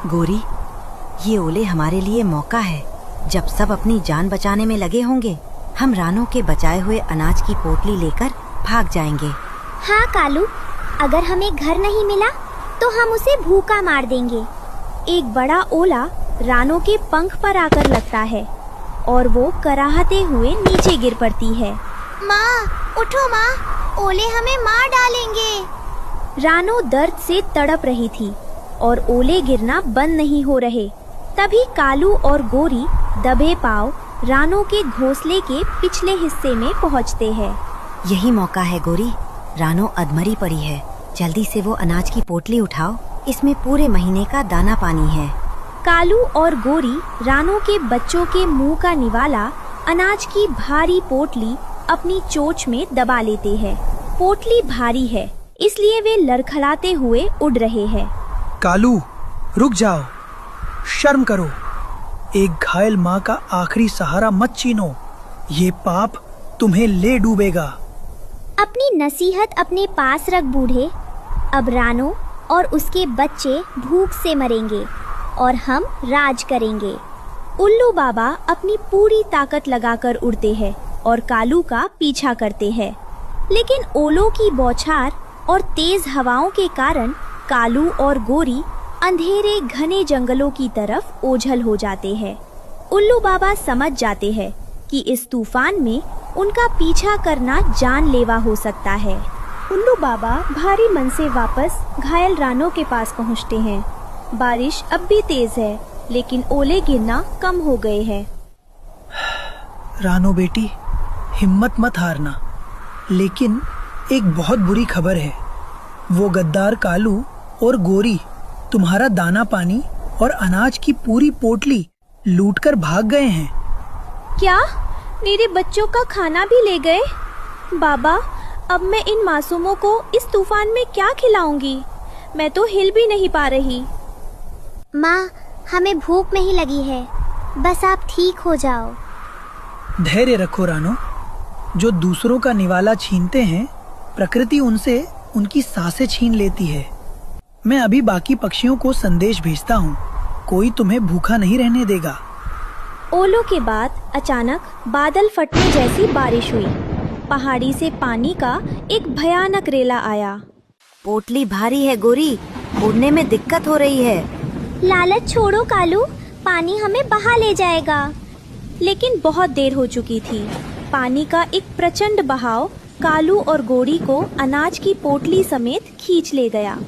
गोरी, ये ओले हमारे लिए मौका है। जब सब अपनी जान बचाने में लगे होंगे, हम रानो के बचाए हुए अनाज की पोटली लेकर भाग जाएंगे। हाँ कालू, अगर हमें घर नहीं मिला तो हम उसे भूखा मार देंगे। एक बड़ा ओला रानो के पंख पर आकर लगता है और वो कराहते हुए नीचे गिर पड़ती है। माँ, उठो माँ, ओले हमें मार डालेंगे। रानो दर्द से तड़प रही थी और ओले गिरना बंद नहीं हो रहे। तभी कालू और गोरी दबे पांव रानो के घोंसले के पिछले हिस्से में पहुंचते हैं। यही मौका है गोरी, रानो अधमरी पड़ी है। जल्दी से वो अनाज की पोटली उठाओ, इसमें पूरे महीने का दाना पानी है। कालू और गोरी रानो के बच्चों के मुंह का निवाला अनाज की भारी पोटली अपनी चोंच में दबा लेते हैं। पोटली भारी है, इसलिए वे लड़खड़ाते हुए उड़ रहे हैं। कालू, रुक जाओ, शर्म करो। एक घायल माँ का आखिरी सहारा मत छीनो, ये पाप तुम्हें ले डूबेगा। अपनी नसीहत अपने पास रख बूढ़े। अब रानो और उसके बच्चे भूख से मरेंगे और हम राज करेंगे। उल्लू बाबा अपनी पूरी ताकत लगाकर उड़ते हैं और कालू का पीछा करते हैं, लेकिन ओलों की बौछार और तेज हवाओं के कारण कालू और गोरी अंधेरे घने जंगलों की तरफ ओझल हो जाते हैं। उल्लू बाबा समझ जाते हैं कि इस तूफान में उनका पीछा करना जानलेवा हो सकता है। उल्लू बाबा भारी मन से वापस घायल रानो के पास पहुंचते हैं। बारिश अब भी तेज है, लेकिन ओले गिरना कम हो गए हैं। रानो बेटी, हिम्मत मत हारना, लेकिन एक बहुत बुरी खबर है। वो गद्दार कालू और गोरी तुम्हारा दाना पानी और अनाज की पूरी पोटली लूटकर भाग गए हैं। क्या? मेरे बच्चों का खाना भी ले गए? बाबा, अब मैं इन मासूमों को इस तूफान में क्या खिलाऊंगी? मैं तो हिल भी नहीं पा रही। माँ, हमें भूख नहीं लगी है, बस आप ठीक हो जाओ। धैर्य रखो रानो, जो दूसरों का निवाला छीनते हैं, प्रकृति उनसे उनकी सांसें छीन लेती है। मैं अभी बाकी पक्षियों को संदेश भेजता हूँ, कोई तुम्हें भूखा नहीं रहने देगा। ओलों के बाद अचानक बादल फटने जैसी बारिश हुई। पहाड़ी से पानी का एक भयानक रेला आया। पोटली भारी है गोरी, उड़ने में दिक्कत हो रही है। लालच छोड़ो कालू, पानी हमें बहा ले जाएगा। लेकिन बहुत देर हो चुकी थी। पानी का एक प्रचंड बहाव कालू और गोरी को अनाज की पोटली समेत खींच ले गया।